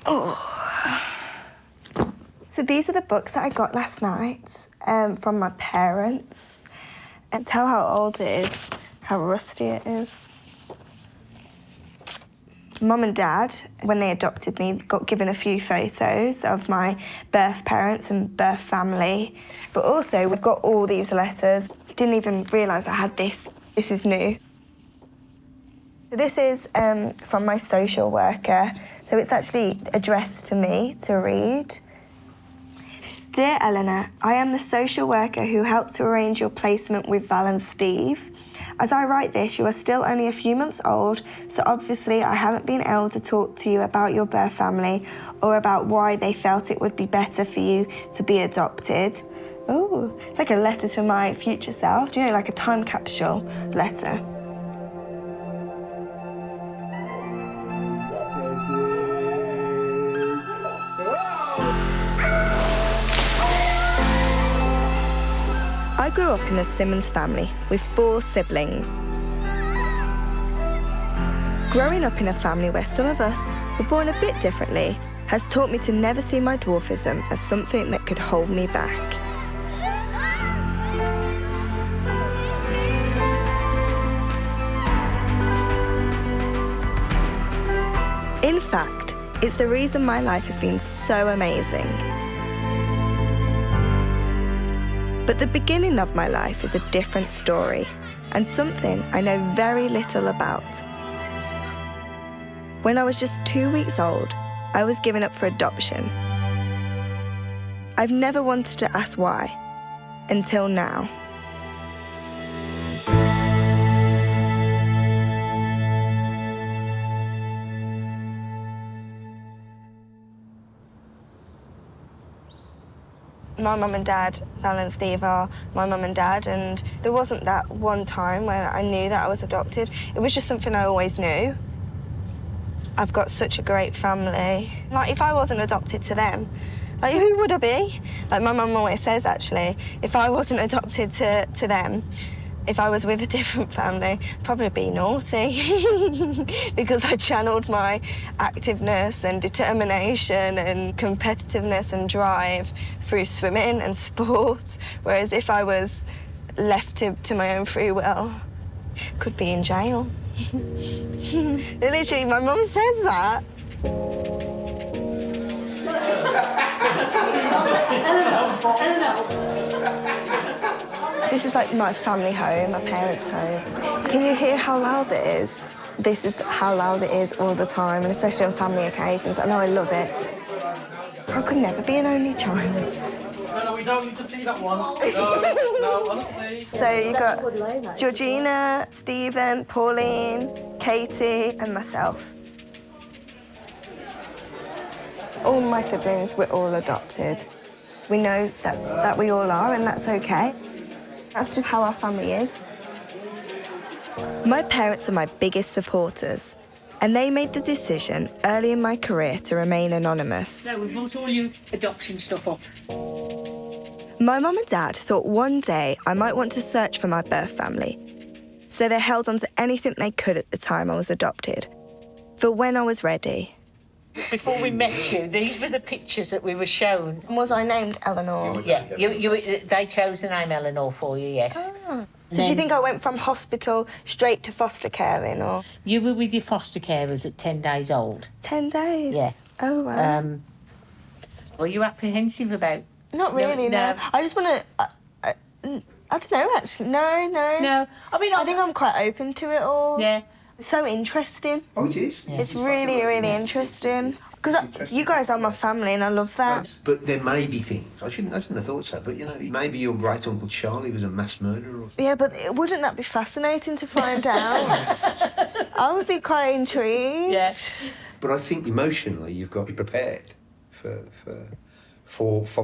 Oh. So these are the books that I got last night from my parents. And tell how old it is, how rusty it is. Mum and Dad, when they adopted me, got given a few photos of my birth parents and birth family. But also, we've got all these letters. Didn't even realise I had this. This is new. This is from my social worker, so it's actually addressed to me to read. Dear Eleanor, I am the social worker who helped to arrange your placement with Val and Steve. As I write this, you are still only a few months old, so obviously I haven't been able to talk to you about your birth family or about why they felt it would be better for you to be adopted. Oh, it's like a letter to my future self. Do you know, like a time capsule letter? I grew up in the Simmonds family with 4 siblings. Growing up in a family where some of us were born a bit differently has taught me to never see my dwarfism as something that could hold me back. In fact, it's the reason my life has been so amazing. But the beginning of my life is a different story, and something I know very little about. When I was just 2 weeks old, I was given up for adoption. I've never wanted to ask why, until now. My mum and dad, Val and Steve, are my mum and dad, and there wasn't that one time when I knew that I was adopted. It was just something I always knew. I've got such a great family. Like, if I wasn't adopted to them, like, who would I be? Like, my mum always says, actually, if I wasn't adopted to them, if I was with a different family, I'd probably be naughty because I channeled my activeness and determination and competitiveness and drive through swimming and sport, whereas if I was left to my own free will, could be in jail. Literally, my mum says that. This is like my family home, my parents' home. Can you hear how loud it is? This is how loud it is all the time, and especially on family occasions. I know I love it. I could never be an only child. No, we don't need to see that one. No, honestly. So you've got Georgina, Stephen, Pauline, Katie, and myself. All my siblings, we're all adopted. We know that we all are, and that's okay. That's just how our family is. My parents are my biggest supporters, and they made the decision early in my career to remain anonymous. So we brought all your adoption stuff up. My mum and dad thought one day I might want to search for my birth family, so they held on to anything they could at the time I was adopted, for when I was ready. Before we met you, these were the pictures that we were shown. Was I named Eleanor? Yeah, they chose the name Eleanor for you, yes. Ah. So do you think I went from hospital straight to foster caring, or...? You were with your foster carers at 10 days old. 10 days? Yeah. Oh, wow. Were you apprehensive about... Not really, no. I just want to... I don't know, actually. No. No. I think I'm quite open to it all. Yeah. It's so interesting. Oh, it is? Yeah. It's really, really interesting. Because you guys are my family and I love that. But there may be things. I shouldn't have thought so, but, you know, maybe your great-uncle Charlie was a mass murderer. Yeah, but wouldn't that be fascinating to find out? I would be quite intrigued. Yes. But I think emotionally you've got to be prepared for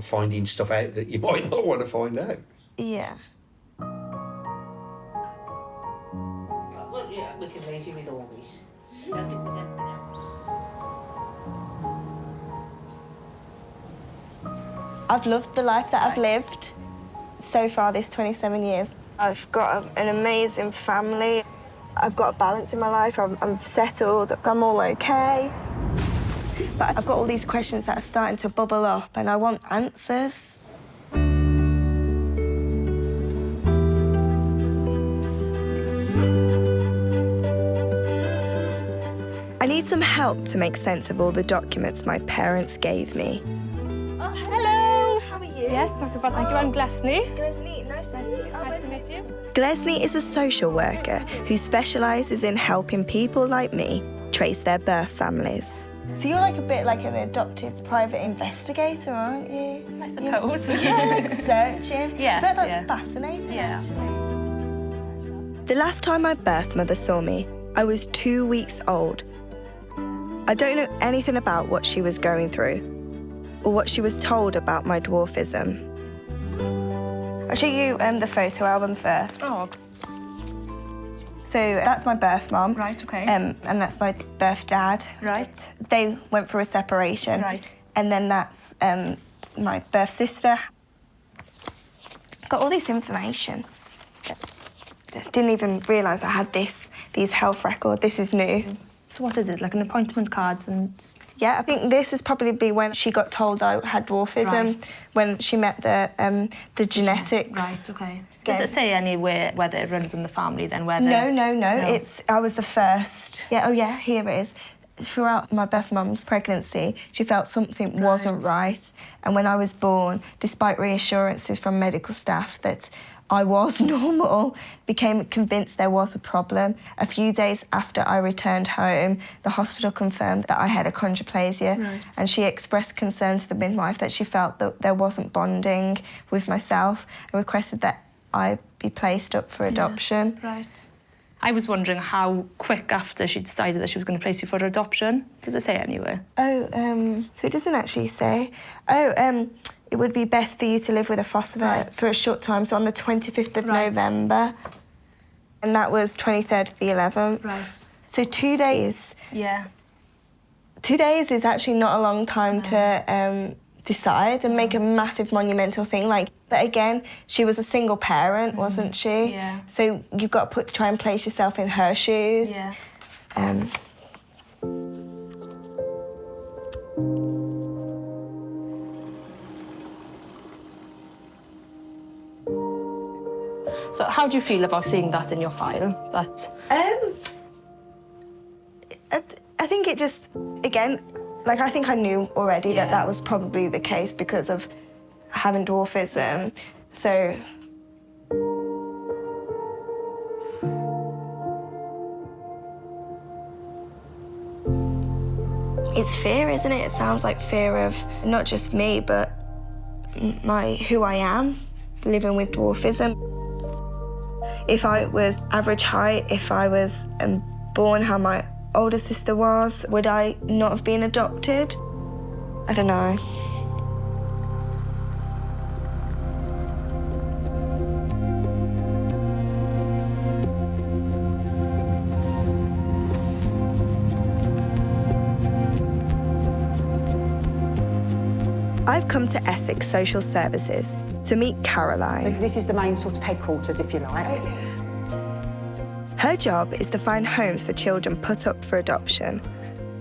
finding stuff out that you might not want to find out. Yeah. Well, yeah, we can leave you with all these. I've loved the life that I've lived so far this 27 years. I've got an amazing family. I've got a balance in my life. I'm settled. I'm all okay. But I've got all these questions that are starting to bubble up and I want answers. I need some help to make sense of all the documents my parents gave me. Oh, hello! How are you? Yes, not too bad, thank you. I'm Glesney. Glesney, nice to meet you. Nice to meet you. Glesney is a social worker who specialises in helping people like me trace their birth families. So you're like a bit like an adopted private investigator, aren't you? I suppose. Like searching. Yes, But that's yeah. fascinating, Yeah. actually. The last time my birth mother saw me, I was 2 weeks old. I don't know anything about what she was going through or what she was told about my dwarfism. I'll show you the photo album first. Oh, So that's my birth mum. right, okay. And that's my birth dad. Right. They went through a separation. Right. And then that's my birth sister. Got all this information. Didn't even realise I had these health records. This is new. So what is it, like an appointment cards and... Yeah, I think this is probably when she got told I had dwarfism, Right. when she met the genetics. Right, okay. Does it say anywhere whether it runs in the family then, whether... No. I was the first. Yeah, oh yeah, here it is. Throughout my birth mum's pregnancy, she felt something wasn't right. And when I was born, despite reassurances from medical staff that I was normal, became convinced there was a problem. A few days after I returned home, the hospital confirmed that I had achondroplasia, Right. and she expressed concern to the midwife that she felt that there wasn't bonding with myself and requested that I be placed up for adoption. Right. I was wondering how quick after she decided that she was going to place you for adoption. Does it say anywhere? So it doesn't actually say. It would be best for you to live with a foster for a short time, so on the 25th of Right. November. And that was 23rd of the 11th. Right. So 2 days. Yeah. 2 days is actually not a long time to decide and make a massive monumental thing. But again, she was a single parent, wasn't she? Yeah. So you've got to try and place yourself in her shoes. Yeah. So how do you feel about seeing that in your file? That I think it just, again, I think I knew already that that was probably the case because of having dwarfism. So it's fear, isn't it? It sounds like fear of not just me, but who I am, living with dwarfism. If I was average height, if I was born how my older sister was, would I not have been adopted? I don't know. I've come to Essex Social Services to meet Caroline. So this is the main sort of headquarters, if you like. Her job is to find homes for children put up for adoption.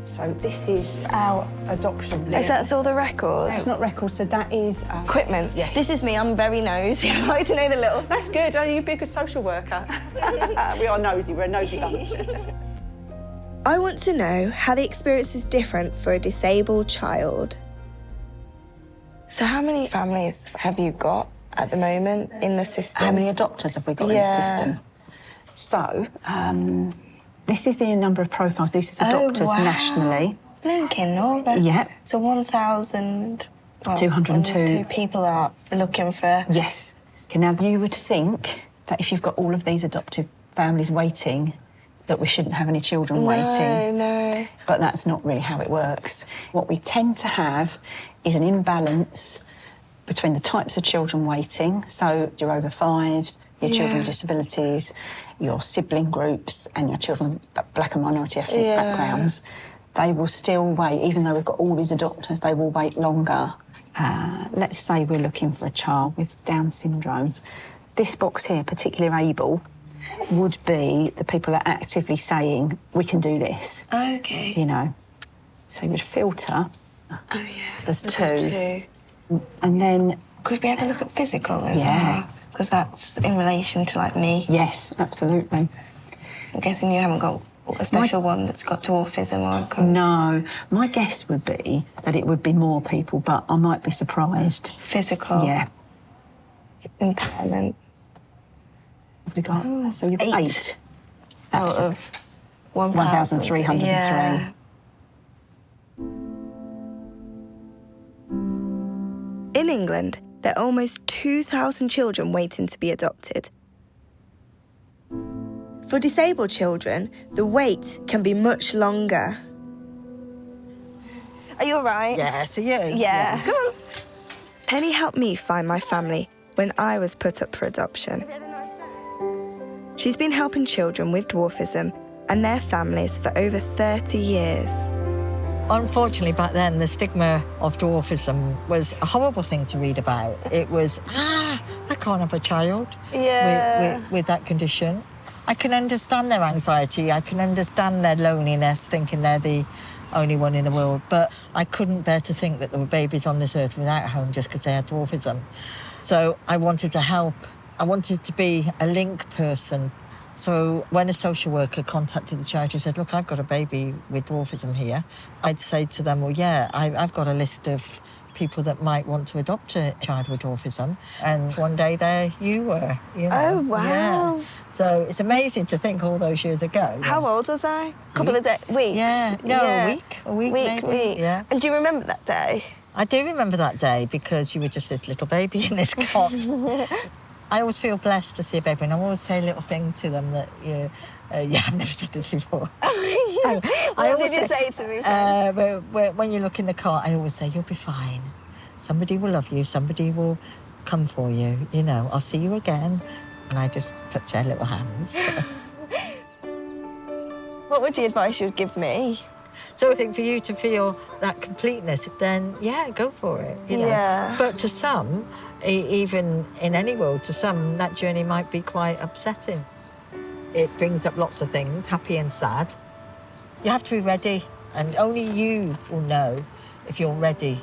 So this is our adoption list. That's all the records? It's not records, so that is... Equipment? Yes. This is me, I'm very nosy. I like to know the little... That's good, you'd be a good social worker. We are nosy, we're a nosy bunch. I want to know how the experience is different for a disabled child. So how many families have you got at the moment in the system? How many adopters have we got in the system? So, this is the number of profiles. This is adopters nationally. Lincoln, all right. Yeah. So 1,000... 202 people are looking for... Yes. Okay, now you would think that if you've got all of these adoptive families waiting, that we shouldn't have any children waiting. No. But that's not really how it works. What we tend to have is an imbalance between the types of children waiting, so your over fives, your children with disabilities, your sibling groups, and your children black and minority ethnic backgrounds. They will still wait, even though we've got all these adopters, they will wait longer. Let's say we're looking for a child with Down syndrome. This box here, particularly able, would be the people that are actively saying, we can do this. Okay. You know. So you would filter. Oh, yeah. There's two. Two. And then... Could we have a look at physical as Yeah. well? Because that's in relation to, like, me. Yes, absolutely. I'm guessing you haven't got a special one that's got dwarfism or... No. My guess would be that it would be more people, but I might be surprised. Physical. Yeah. Impairment. We got... so you've 8. Out of 1,303. Yeah. In England, there are almost 2,000 children waiting to be adopted. For disabled children, the wait can be much longer. Are you all right? Yes, are you? Yeah. Come on. Penny helped me find my family when I was put up for adoption. She's been helping children with dwarfism and their families for over 30 years. Unfortunately, back then, the stigma of dwarfism was a horrible thing to read about. It was, I can't have a child with that condition. I can understand their anxiety. I can understand their loneliness, thinking they're the only one in the world. But I couldn't bear to think that there were babies on this earth without a home just because they had dwarfism. So I wanted to help. I wanted to be a link person. So when a social worker contacted the charity and said, look, I've got a baby with dwarfism here, I'd say to them, well, yeah, I've got a list of people that might want to adopt a child with dwarfism. And one day there you were, you know. Oh, wow. Yeah. So it's amazing to think all those years ago. How old was I? Couple of days? Weeks? Yeah. No, Yeah. a week maybe. Yeah. And do you remember that day? I do remember that day because you were just this little baby in this cot. I always feel blessed to see a baby, and I always say a little thing to them that, I've never said this before. What did you say to me? When you look in the car, I always say, you'll be fine. Somebody will love you, somebody will come for you, you know, I'll see you again. And I just touch their little hands. So. What would the advice you'd give me? So I think for you to feel that completeness, then, yeah, go for it, you know. Yeah. But to some, even in any world, to some, that journey might be quite upsetting. It brings up lots of things, happy and sad. You have to be ready, and only you will know if you're ready.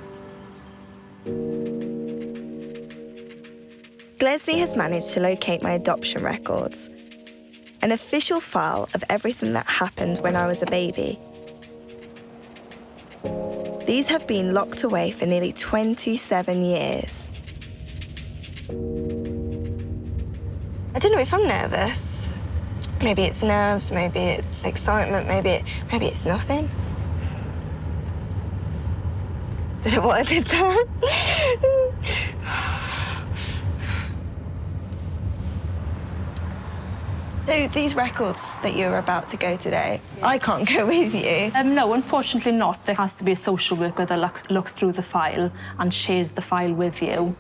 Glesley has managed to locate my adoption records, an official file of everything that happened when I was a baby. These have been locked away for nearly 27 years. I don't know if I'm nervous. Maybe it's nerves, maybe it's excitement, maybe it's nothing. Don't know what I did there. So these records that you're about to go today, I can't go with you. No, unfortunately not. There has to be a social worker that looks through the file and shares the file with you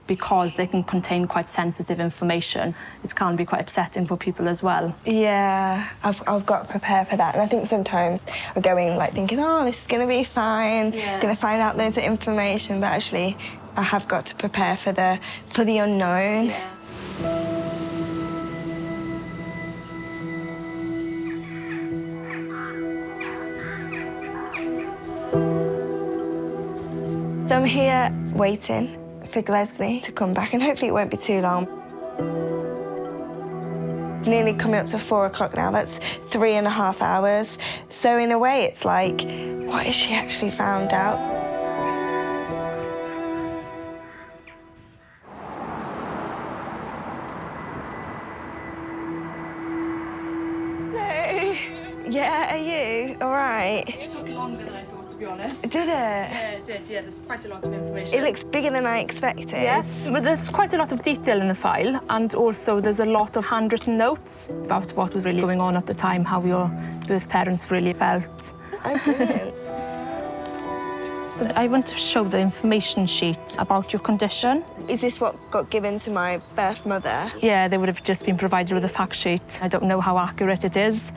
because they can contain quite sensitive information. It can be quite upsetting for people as well. Yeah, I've got to prepare for that. And I think sometimes I go in like thinking, oh, this is going to be fine, going to find out loads of information, but actually I have got to prepare for the unknown. Yeah. So I'm here waiting for Glesley to come back, and hopefully it won't be too long. It's nearly coming up to 4 o'clock now. That's 3.5 hours. So in a way, it's like, what has she actually found out? Hello. Yeah, are you? All right. It took longer than I thought, to be honest. Did it? Yeah, it did. Yeah, there's quite a lot of information. It looks bigger than I expected. Yes, but there's quite a lot of detail in the file, and also there's a lot of handwritten notes about what was really going on at the time, how your birth parents really felt. Oh, brilliant. So I want to show the information sheet about your condition. Is this what got given to my birth mother? Yeah, they would have just been provided with a fact sheet. I don't know how accurate it is.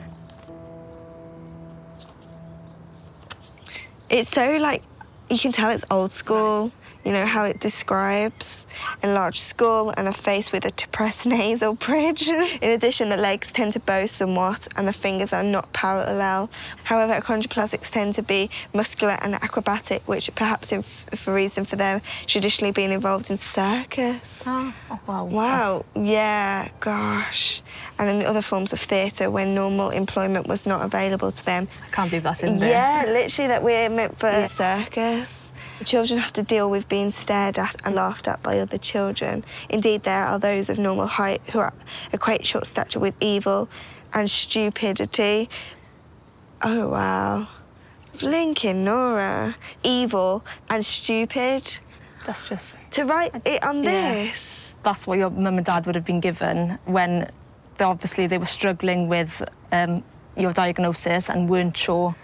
It's so, like, you can tell it's old school, you know, how it describes. enlarged skull and a face with a depressed nasal bridge. In addition, the legs tend to bow somewhat and the fingers are not parallel. However, achondroplasics tend to be muscular and acrobatic, which perhaps for reason for them traditionally being involved in circus. Oh, wow. Wow, yeah, gosh. And in other forms of theatre when normal employment was not available to them. I can't believe that's in there. Yeah, literally that we're meant for a circus. The children have to deal with being stared at and laughed at by other children. Indeed, there are those of normal height who equate short stature with evil and stupidity. Oh, wow. Blinking Nora. Evil and stupid. That's just... To write it on Yeah. this. That's what your mum and dad would have been given when obviously they were struggling with your diagnosis and weren't sure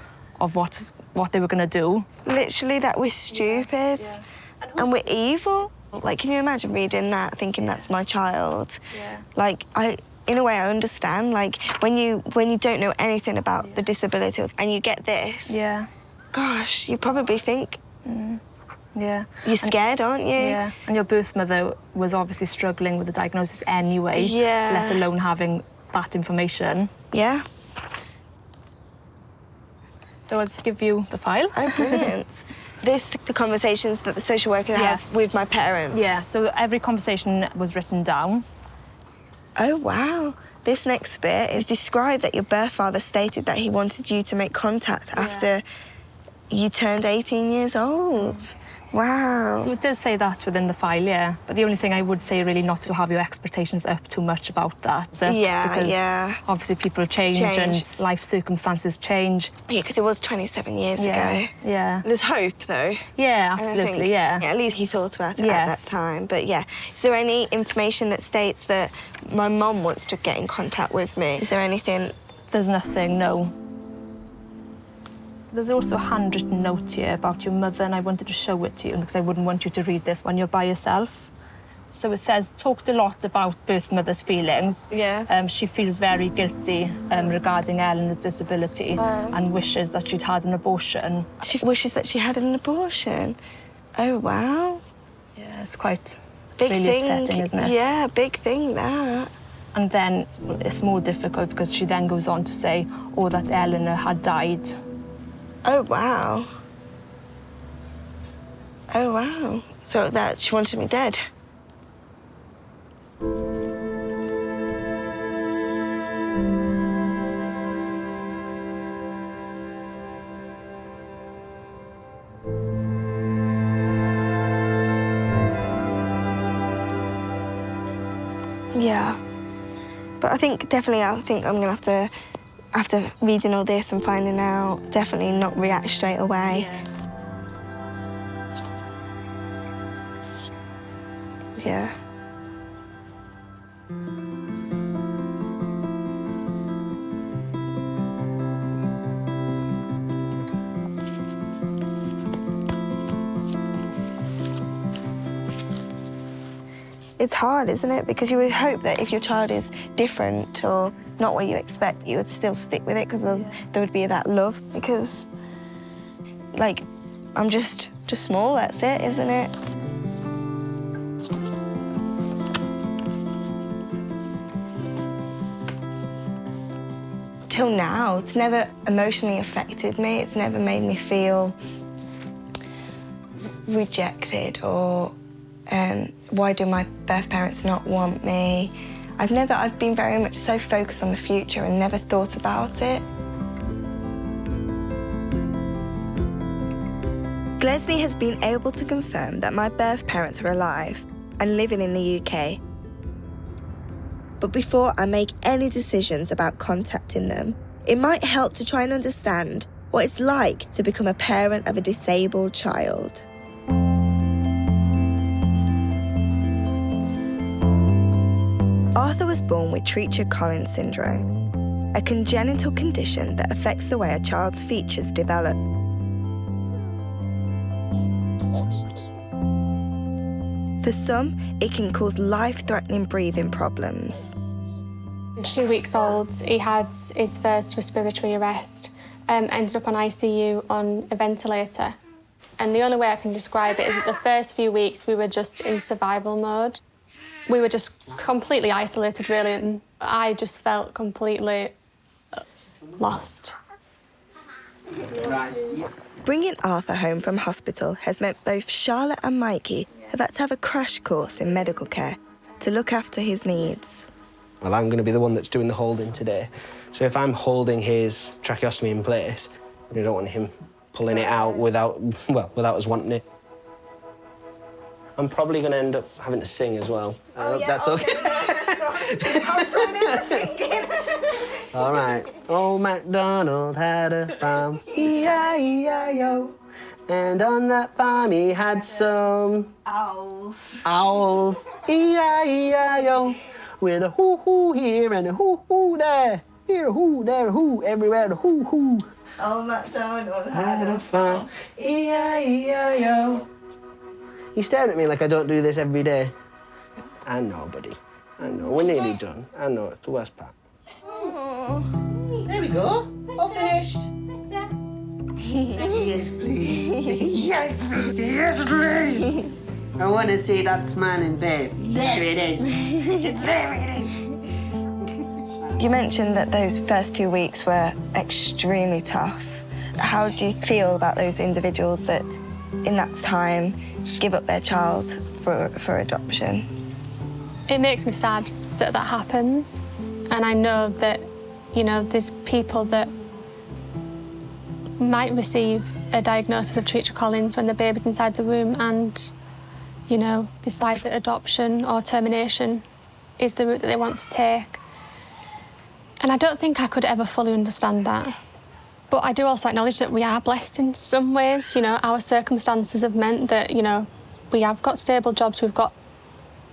of what they were going to do. Literally, that we're stupid and we're evil. Like, can you imagine reading that, thinking that's my child? Yeah. Like, in a way, I understand. Like, when you don't know anything about the disability and you get this, Yeah. gosh, you probably think Yeah. you're scared, aren't you? Yeah. And your birth mother was obviously struggling with the diagnosis anyway. Yeah. Let alone having that information. Yeah. So I'll give you the file. Oh, brilliant. The conversations that the social worker Yes. had with my parents. Yeah, so every conversation was written down. Oh, wow. This next bit is described that your birth father stated that he wanted you to make contact after you turned 18 years old. Wow. So it does say that within the file, yeah. But the only thing I would say really not to have your expectations up too much about that. Yeah, because yeah. obviously people change and life circumstances change. Yeah, because it was 27 years Yeah, ago. yeah. There's hope, though. Yeah, And I absolutely, think, yeah. At least he thought about it at that Yes. time. But yeah, is there any information that states that my mum wants to get in contact with me? Is there anything? There's nothing, no. So there's also a handwritten note here about your mother, and I wanted to show it to you because I wouldn't want you to read this when you're by yourself. So it says, talked a lot about birth mother's feelings. Yeah. She feels very guilty regarding Eleanor's disability and wishes that she'd had an abortion. She wishes that she had an abortion. Oh, wow. Yeah, it's quite Big really thing. upsetting, isn't it? Yeah, big thing, that. And then it's more difficult because she then goes on to say, oh, that Eleanor had died. Oh, wow. Oh, wow. So that she wanted me dead. Yeah. But I think I'm gonna have to, after reading all this and finding out, definitely not react straight away. Yeah. It's hard, isn't it? Because you would hope that if your child is different or not what you expect, you would still stick with it because there would be that love. Because, like, I'm just small, that's it, isn't it? Till now, it's never emotionally affected me. It's never made me feel rejected or why do my birth parents not want me? I've been very much so focused on the future and never thought about it. Glesley has been able to confirm that my birth parents are alive and living in the UK. But before I make any decisions about contacting them, it might help to try and understand what it's like to become a parent of a disabled child. Arthur was born with Treacher-Collins syndrome, a congenital condition that affects the way a child's features develop. For some, it can cause life-threatening breathing problems. He was 2 weeks old. He had his first respiratory arrest, ended up on ICU on a ventilator. And the only way I can describe it is that the first few weeks we were just in survival mode. We were just completely isolated, really, and I just felt completely lost. Bringing Arthur home from hospital has meant both Charlotte and Mikey have had to have a crash course in medical care to look after his needs. Well, I'm going to be the one that's doing the holding today. So if I'm holding his tracheostomy in place, I don't want him pulling it out without us wanting it. I'm probably going to end up having to sing as well. That's okay. I'll join in the singing. All right. Old MacDonald had a farm, E-I-E-I-O. And on that farm he had some... Owls. Owls, E-I-E-I-O. With a hoo-hoo here and a hoo-hoo there. Here a hoo, there a hoo, everywhere a hoo-hoo. Old MacDonald Had a farm, E-I-E-I-O. You staring at me like I don't do this every day. I know, buddy. I know. We're nearly done. I know. It's the worst part. There we go. All finished. Yes, please. Yes, please. Yes, please. I want to see that smiling face. There it is. There it is. You mentioned that those first 2 weeks were extremely tough. How do you feel about those individuals that, in that time, give up their child for adoption? It makes me sad that that happens, and I know that, you know, there's people that might receive a diagnosis of Treacher Collins when the baby's inside the womb and, you know, decide that adoption or termination is the route that they want to take. And I don't think I could ever fully understand that. But I do also acknowledge that we are blessed in some ways. You know, our circumstances have meant that, you know, we have got stable jobs, we've got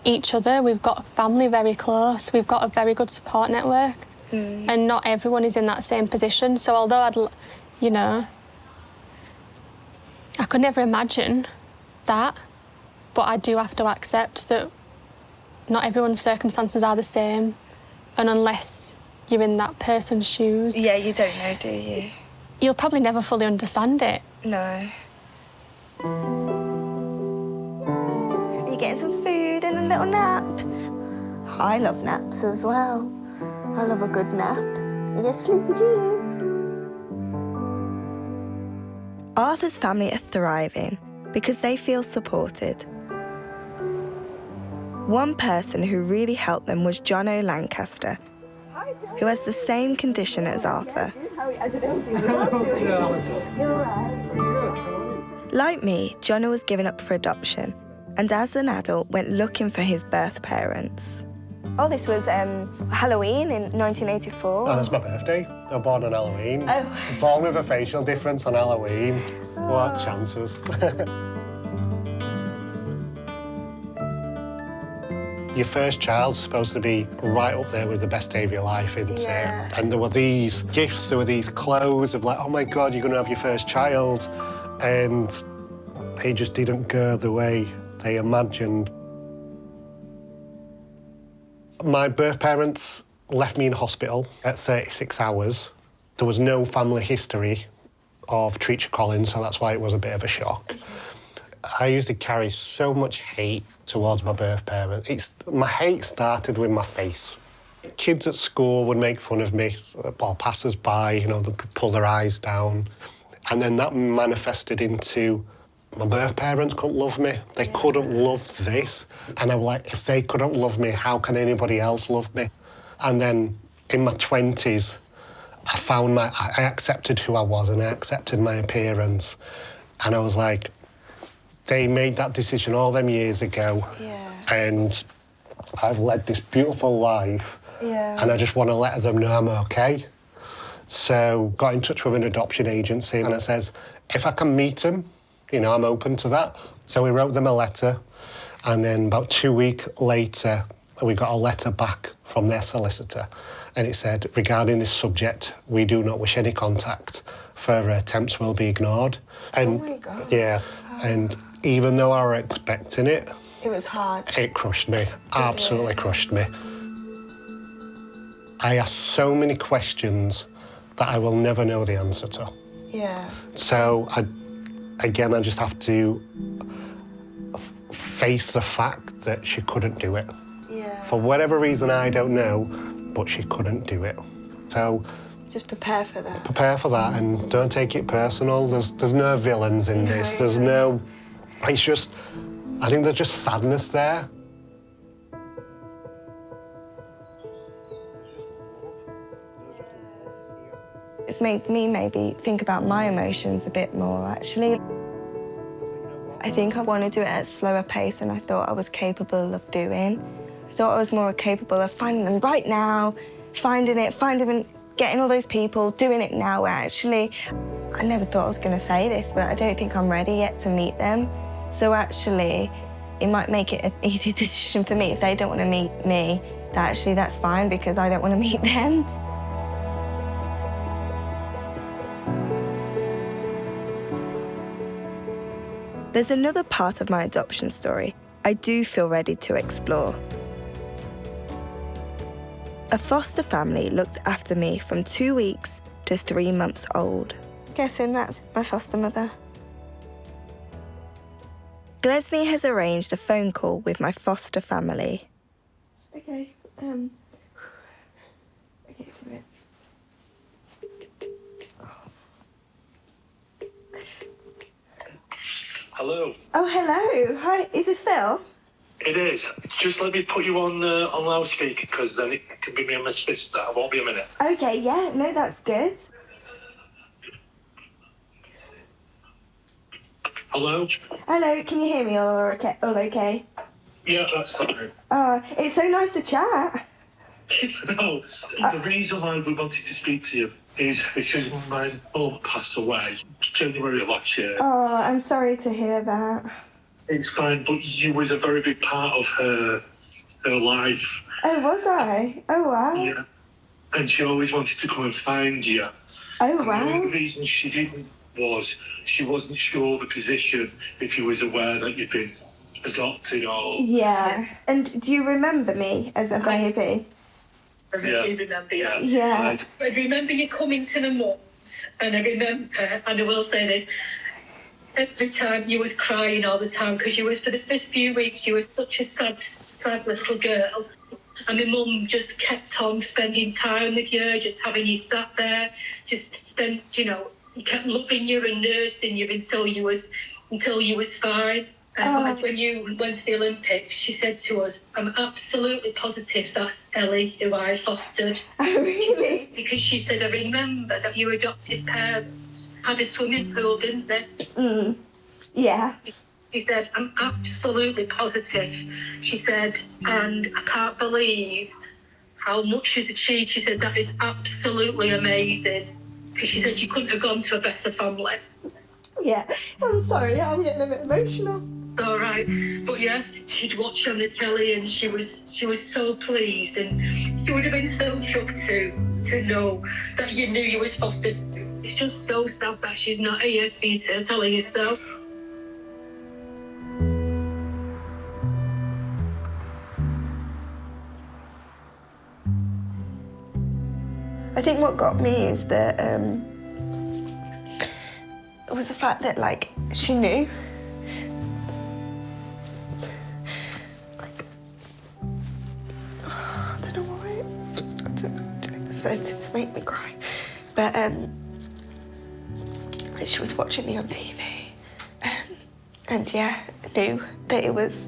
each other, we've got family very close, we've got a very good support network. And not everyone is in that same position. So although you know, I could never imagine that, but I do have to accept that not everyone's circumstances are the same, and unless you're in that person's shoes... Yeah, you don't know, do you? You'll probably never fully understand it. No. You're getting some food and a little nap. I love naps as well. I love a good nap. You get sleepy, do you? Arthur's family are thriving because they feel supported. One person who really helped them was Jonah Lancaster, who has the same condition as Arthur. Like me, Jonah was given up for adoption, and as an adult went looking for his birth parents. Oh, this was Halloween in 1984. Oh, that's my birthday. I was born on Halloween. Oh. Born with a facial difference on Halloween. What chances? Your first child's supposed to be right up there with the best day of your life, isn't it? And there were these gifts, there were these clothes of like, oh my God, you're gonna have your first child. And they just didn't go the way they imagined. My birth parents left me in hospital at 36 hours. There was no family history of Treacher Collins, so that's why it was a bit of a shock. I used to carry so much hate towards my birth parents. My hate started with my face. Kids at school would make fun of me, or passers-by, you know, they'd pull their eyes down. And then that manifested into my birth parents couldn't love me. They couldn't love this. And I was like, if they couldn't love me, how can anybody else love me? And then in my 20s, I accepted who I was and I accepted my appearance. And I was like, they made that decision all them years ago. And I've led this beautiful life. And I just want to let them know I'm okay. So got in touch with an adoption agency and I says, if I can meet them, you know, I'm open to that. So we wrote them a letter, and then about 2 weeks later, we got a letter back from their solicitor, and it said, regarding this subject, we do not wish any contact. Further attempts will be ignored. And, oh my God. Yeah, and even though I was expecting it... It was hard. It crushed me, absolutely crushed me. I asked so many questions that I will never know the answer to. Yeah. So I Again, I just have to face the fact that she couldn't do it. Yeah. For whatever reason, I don't know, but she couldn't do it. So just prepare for that. Prepare for that and don't take it personal. There's no villains in this. There's no... It's just... I think there's just sadness there. It's made me maybe think about my emotions a bit more, actually. I think I want to do it at a slower pace than I thought I was capable of doing. I thought I was more capable of finding them right now, finding getting all those people, doing it now, where actually, I never thought I was going to say this, but I don't think I'm ready yet to meet them. So actually, it might make it an easy decision for me if they don't want to meet me, that actually that's fine because I don't want to meet them. There's another part of my adoption story I do feel ready to explore. A foster family looked after me from 2 weeks to 3 months old. Guessing that's my foster mother. Glesney has arranged a phone call with my foster family. Okay, okay, for it. Hello. Oh, hello. Hi, is this Phil? It is. Just let me put you on loudspeaker because then it can be me and my sister. I won't be a minute. Okay, yeah, no, that's good. Hello? Hello, can you hear me all okay? All okay? Yeah, that's fine. It's so nice to chat. No, the reason why we wanted to speak to you is because my mum passed away January of last year. Oh, I'm sorry to hear that. It's fine, but you was a very big part of her life. Oh, was I? Oh, wow. Yeah. And she always wanted to come and find you. Oh, and wow. The only reason she didn't was she wasn't sure the position if you was aware that you'd been adopted or... Yeah. And do you remember me as a baby? I do remember you. Yeah. I remember you coming to my mum's, and I remember, and I will say this, every time you was crying all the time, because you was, for the first few weeks, you was such a sad little girl. And my mum just kept on spending time with you, just having you sat there, just spent, you kept loving you and nursing you until you was fine. And when you went to the Olympics, she said to us, I'm absolutely positive that's Ellie, who I fostered. Oh, really? Because she said, I remember that your adopted parents had a swimming pool, didn't they? Yeah. She said, I'm absolutely positive. She said, and I can't believe how much she's achieved. She said, that is absolutely amazing. Because she said you couldn't have gone to a better family. Yeah. I'm sorry, I'm getting a bit emotional. All right, but yes, she'd watch on the telly and she was so pleased, and she would have been so chuffed to know that you knew you was fostered. It's just so sad that she's not here for you to tell her yourself. I think what got me is that it was the fact that she knew. I don't know why. It's meant to make me cry. But she was watching me on TV. And yeah, knew that it was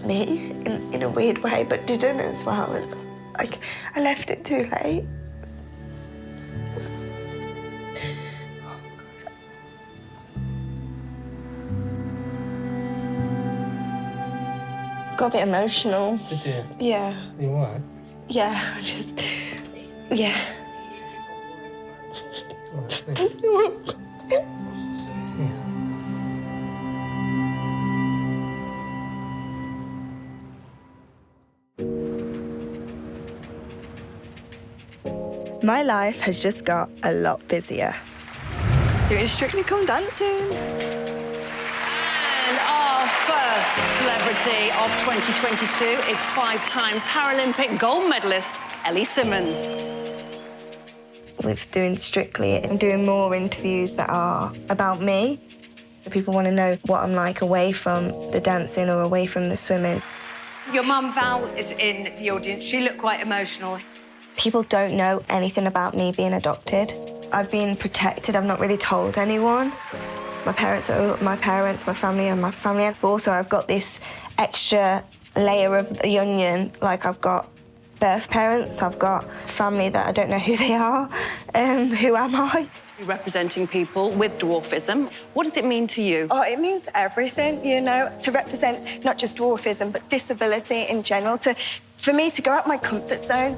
me in a weird way, but didn't as well. And I left it too late. Got a bit emotional. Did you? Yeah. You all right? Yeah, yeah. My life has just got a lot busier. Doing Strictly Come Dancing. And our first celebrity of 2022 is 5-time Paralympic gold medalist Ellie Simmonds. With doing Strictly and doing more interviews that are about me, People want to know what I'm like away from the dancing or away from the swimming. Your mum, Val, is in the audience. She looked quite emotional. People don't know anything about me being adopted. I've been protected. I've not really told anyone. My parents are my parents, my family are my family. But also I've got this extra layer of the onion. Like, I've got birth parents, I've got family that I don't know who they are. Who am I? You're representing people with dwarfism. What does it mean to you? Oh, it means everything, you know, to represent not just dwarfism, but disability in general, for me to go out my comfort zone.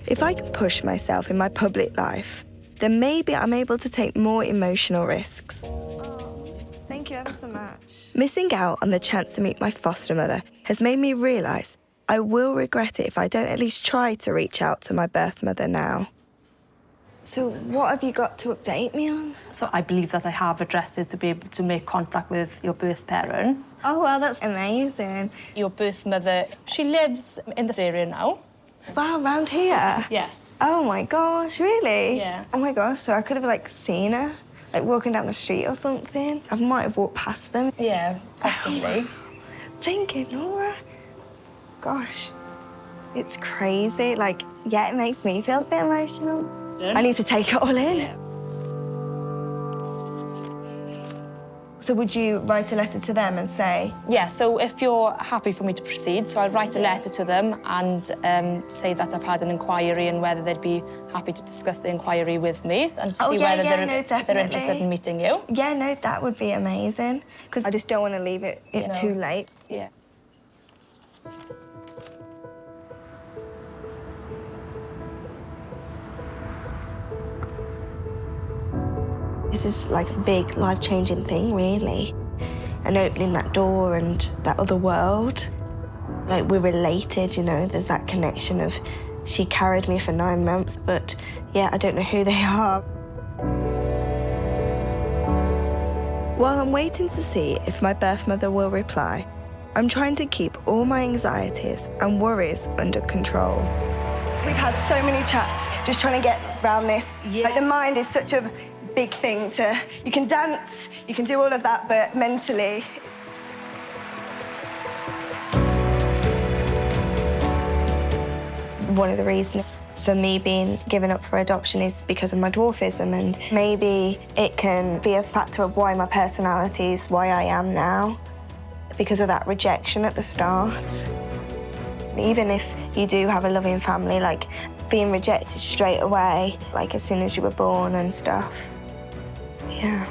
If I can push myself in my public life, then maybe I'm able to take more emotional risks. Oh, thank you ever so much. Missing out on the chance to meet my foster mother has made me realise I will regret it if I don't at least try to reach out to my birth mother now. So what have you got to update me on? So I believe that I have addresses to be able to make contact with your birth parents. Oh, well, that's amazing. Your birth mother, she lives in this area now. Wow, around here? Yes. Oh, my gosh, really? Yeah. Oh, my gosh, so I could have, like, seen her, like, walking down the street or something. I might have walked past them. Yeah, possibly. Thinking, Laura, gosh, it's crazy. Like, yeah, it makes me feel a bit emotional. I need to take it all in. Yeah. So would you write a letter to them and say? Yeah, so if you're happy for me to proceed, so I'll write a letter to them and say that I've had an inquiry and whether they'd be happy to discuss the inquiry with me and to see whether they're interested in meeting you. Yeah, no, that would be amazing, because I just don't want to leave it too late. Yeah. This is like a big life-changing thing, really. And opening that door and that other world. Like, we're related, you know, there's that connection of she carried me for 9 months, but yeah, I don't know who they are. While I'm waiting to see if my birth mother will reply, I'm trying to keep all my anxieties and worries under control. We've had so many chats just trying to get around this. Yes. Like, the mind is such a big thing to... You can dance, you can do all of that, but mentally... One of the reasons for me being given up for adoption is because of my dwarfism, and maybe it can be a factor of why my personality is why I am now, because of that rejection at the start. Even if you do have a loving family, like, being rejected straight away, like as soon as you were born and stuff. Yeah.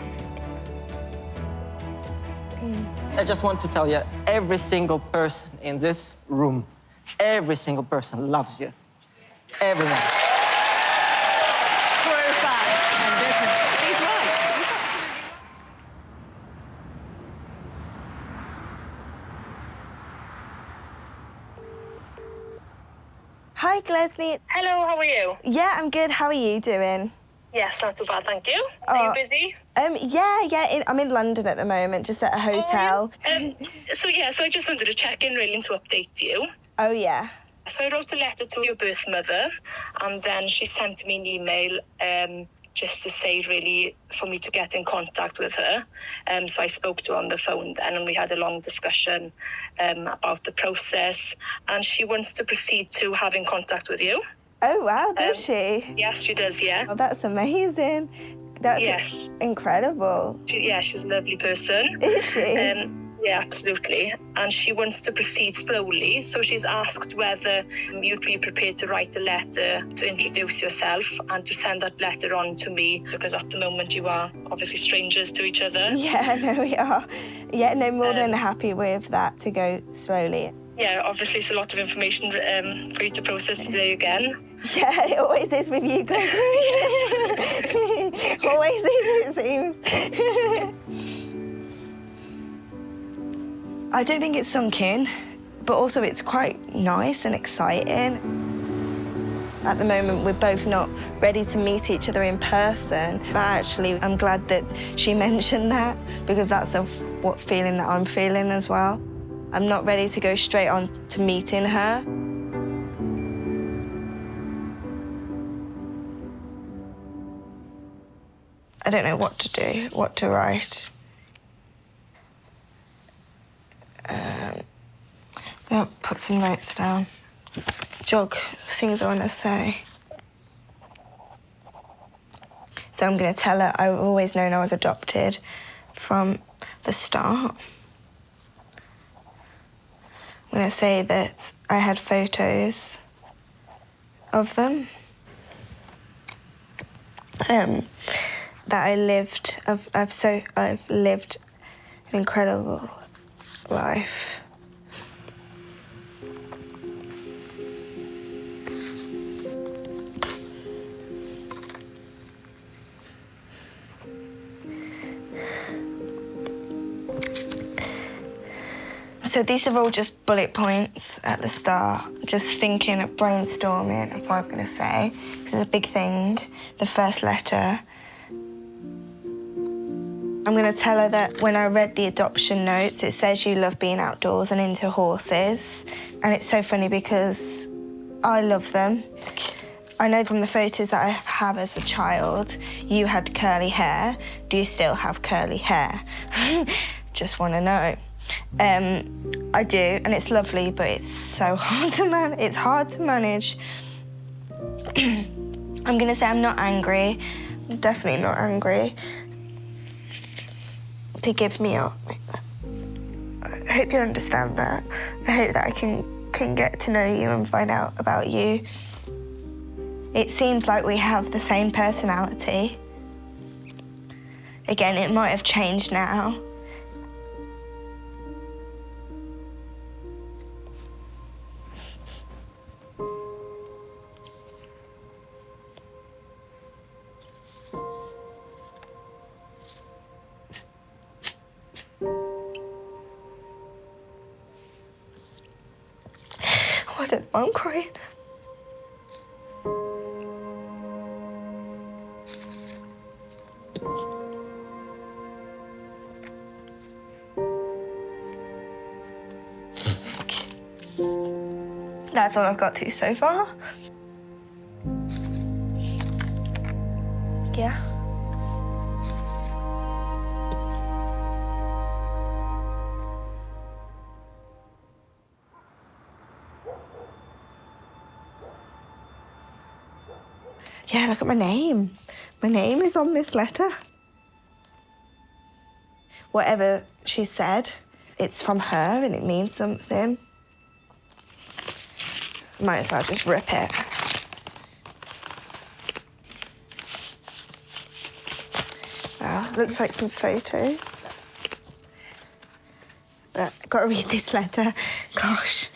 I just want to tell you, every single person in this room, every single person loves you. Everyone. He's right. Hi, Glesley. Hello, how are you? Yeah, I'm good. How are you doing? Yes, not too bad, thank you. Are you busy? Yeah. I'm in London at the moment, just at a hotel. So I just wanted to check in really and to update you. Oh, yeah. So I wrote a letter to your birth mother, and then she sent me an email just to say, really, for me to get in contact with her. So I spoke to her on the phone then, and we had a long discussion about the process, and she wants to proceed to having contact with you. Oh, wow, does she? Yes, she does, yeah. Oh, that's amazing. That's incredible. She's a lovely person. Is she? Yeah, absolutely. And she wants to proceed slowly, so she's asked whether you'd be prepared to write a letter to introduce yourself and to send that letter on to me, because at the moment you are obviously strangers to each other. Yeah, no, we are. Yeah, no, more than happy with that, to go slowly. Yeah, obviously it's a lot of information for you to process today again. Yeah, it always is with you, Glesley. Always is, it seems. I don't think it's sunk in, but also it's quite nice and exciting. At the moment, we're both not ready to meet each other in person, but actually I'm glad that she mentioned that, because that's what feeling that I'm feeling as well. I'm not ready to go straight on to meeting her. I don't know what to do, what to write. I'll put some notes down. Jog things I want to say. So I'm going to tell her I've always known I was adopted from the start. I'm going to say that I had photos of them. That I lived, I've lived an incredible life. So these are all just bullet points at the start, just thinking of brainstorming of what I'm going to say. This is a big thing, the first letter. I'm going to tell her that when I read the adoption notes, it says you love being outdoors and into horses. And it's so funny because I love them. I know from the photos that I have as a child, you had curly hair. Do you still have curly hair? Just want to know. I do, and it's lovely, but it's so hard to manage. It's hard to manage. I'm gonna say I'm not angry. I'm definitely not angry. To give me up. I hope you understand that. I hope that I can get to know you and find out about you. It seems like we have the same personality. Again, it might have changed now. I don't know, I'm crying. That's all I've got to so far. Yeah. Yeah, look at my name. My name is on this letter. Whatever she said, it's from her and it means something. Might as well just rip it. Well, looks like some photos. But I've got to read this letter. Gosh.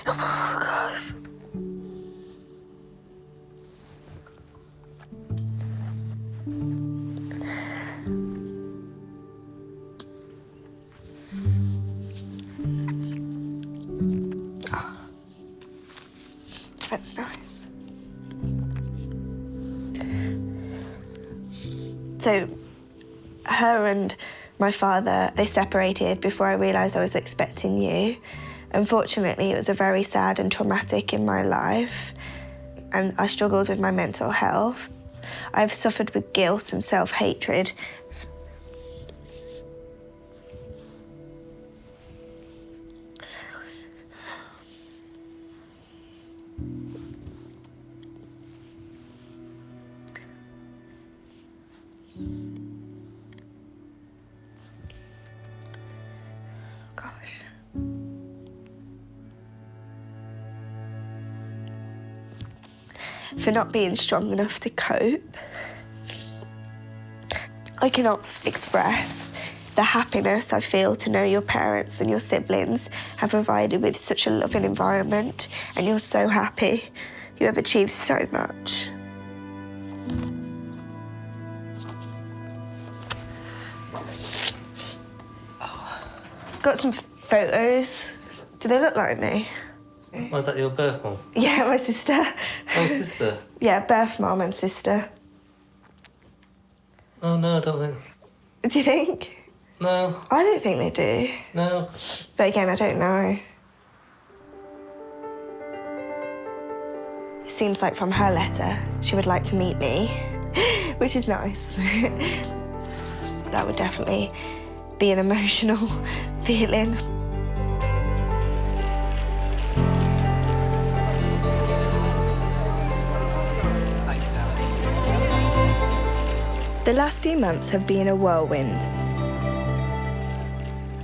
Oh, gosh. Oh. That's nice. So, her and my father, they separated before I realised I was expecting you. Unfortunately, it was a very sad and traumatic in my life, and I struggled with my mental health. I've suffered with guilt and self-hatred. Gosh. For not being strong enough to cope. I cannot express the happiness I feel to know your parents and your siblings have provided with such a loving environment, and you're so happy. You have achieved so much. Got some photos. Do they look like me? Was that your birth mum? Yeah, my sister. Oh, sister? Yeah, birth mum and sister. Oh, no, I don't think. Do you think? No. I don't think they do. No. But again, I don't know. It seems like from her letter, she would like to meet me, which is nice. That would definitely be an emotional feeling. The last few months have been a whirlwind.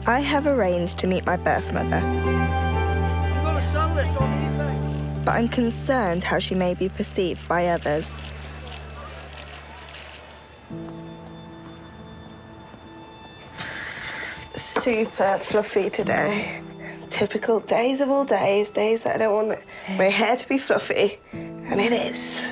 I have arranged to meet my birth mother. But I'm concerned how she may be perceived by others. Super fluffy today. Typical days of all days, days that I don't want my hair to be fluffy, and it is.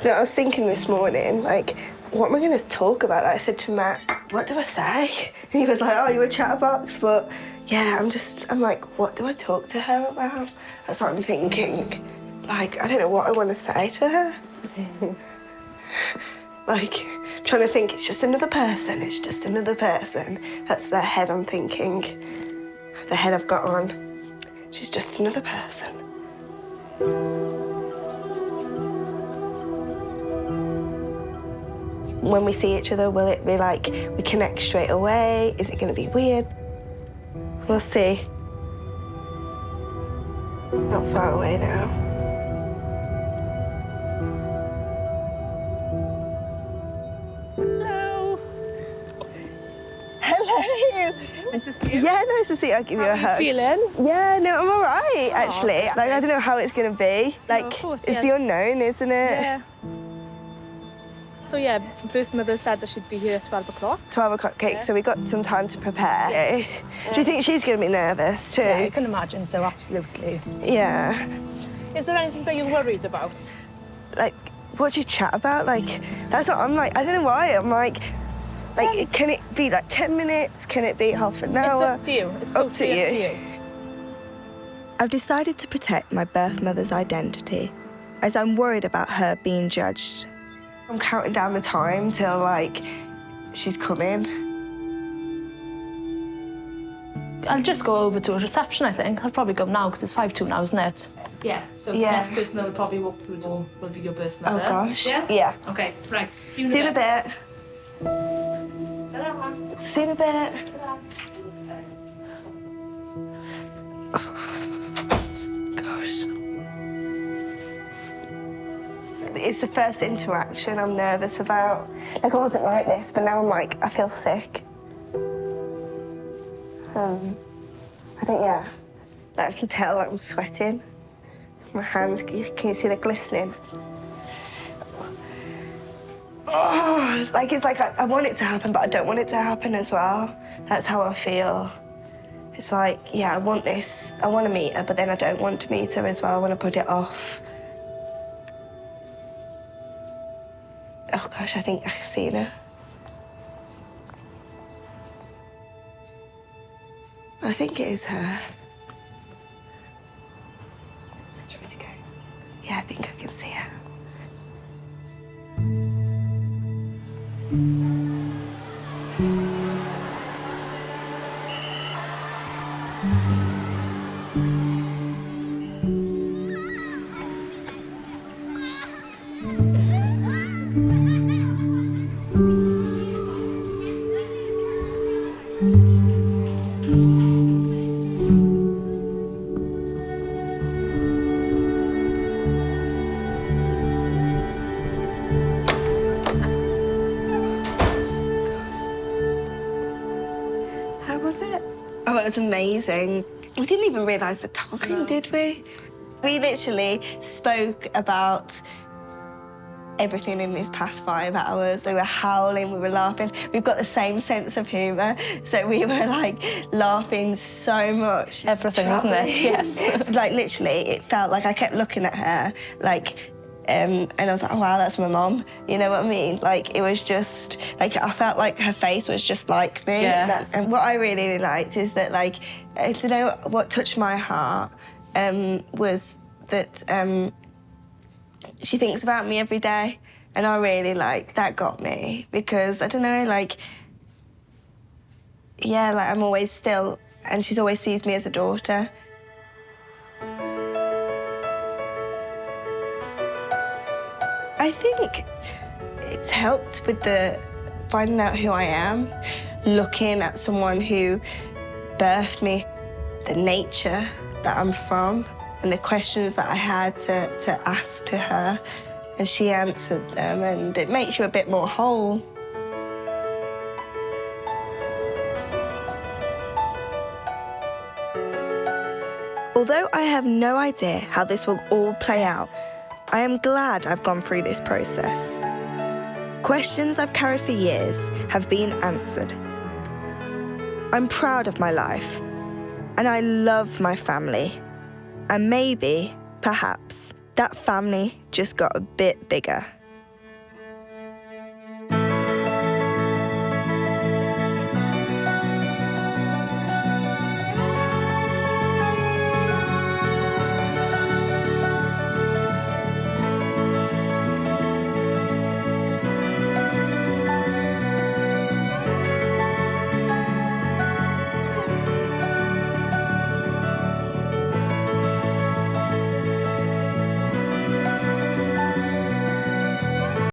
You know, I was thinking this morning, like, what am I going to talk about? I said to Matt, what do I say? And he was like, oh, you're a chatterbox, but yeah, I'm like, what do I talk to her about? That's what I'm thinking. Like, I don't know what I want to say to her. Like, I'm trying to think, it's just another person, it's just another person. That's the head I'm thinking, the head I've got on. She's just another person. When we see each other, will it be like we connect straight away? Is it going to be weird? We'll see. Not far away now. Hello. Hello. Nice to see you. Yeah, nice to see you. I'll give you a hug. How are you feeling? Yeah, no, I'm all right, actually. Like, I don't know how it's going to be. Like, of course, it's the unknown, isn't it? Yeah. So yeah, birth mother said that she'd be here at 12 o'clock. 12 o'clock, okay, Yeah. so we got some time to prepare. Yeah. Do you think she's going to be nervous too? Yeah, I can imagine so, absolutely. Yeah. Is there anything that you're worried about? Like, what do you chat about? Like, that's what I'm like, I don't know why, I'm like, can it be like 10 minutes? Can it be half an hour? It's up to you. It's totally up to you. I've decided to protect my birth mother's identity, as I'm worried about her being judged. I'm counting down the time till, like, she's coming. I'll just go over to a reception, I think. I'll probably go now, because it's 5:02 now, isn't it? Yeah, so the Yeah. next person that will probably walk through the door will be your birth mother. Oh, gosh. Yeah? Yeah. Okay, right. See you See you in a bit. Ta-da. See you in a bit. Gosh. It's the first interaction I'm nervous about. Like, I wasn't like this, but now I'm like, I feel sick. I think, yeah. Like, I can tell I'm sweating. My hands, can you see the glistening? Oh, it's like I want it to happen, but I don't want it to happen as well. That's how I feel. It's like, yeah, I want this. I want to meet her, but then I don't want to meet her as well. I want to put it off. Oh, gosh, I think I've seen her. I think it is her. Do you want me to go? Yeah, I think I can see her. How was it? Oh, it was amazing. We didn't even realise the time, did we? We literally spoke about everything in these past 5 hours. We were howling, we were laughing. We've got the same sense of humour, so we were, like, laughing so much. Everything, wasn't it? Yes. Like, literally, it felt like I kept looking at her, like, and I was like, oh, wow, that's my mum. You know what I mean? Like, it was just, like, I felt like her face was just like me. Yeah. And what I really liked is that, like, I don't know what touched my heart was that she thinks about me every day. And I really, that got me because, I don't know, I'm always still, and she's always sees me as a daughter. I think it's helped with the finding out who I am, looking at someone who birthed me, the nature that I'm from, and the questions that I had to ask to her, and she answered them, and it makes you a bit more whole. Although I have no idea how this will all play out, I am glad I've gone through this process. Questions I've carried for years have been answered. I'm proud of my life, and I love my family. And maybe, perhaps, that family just got a bit bigger.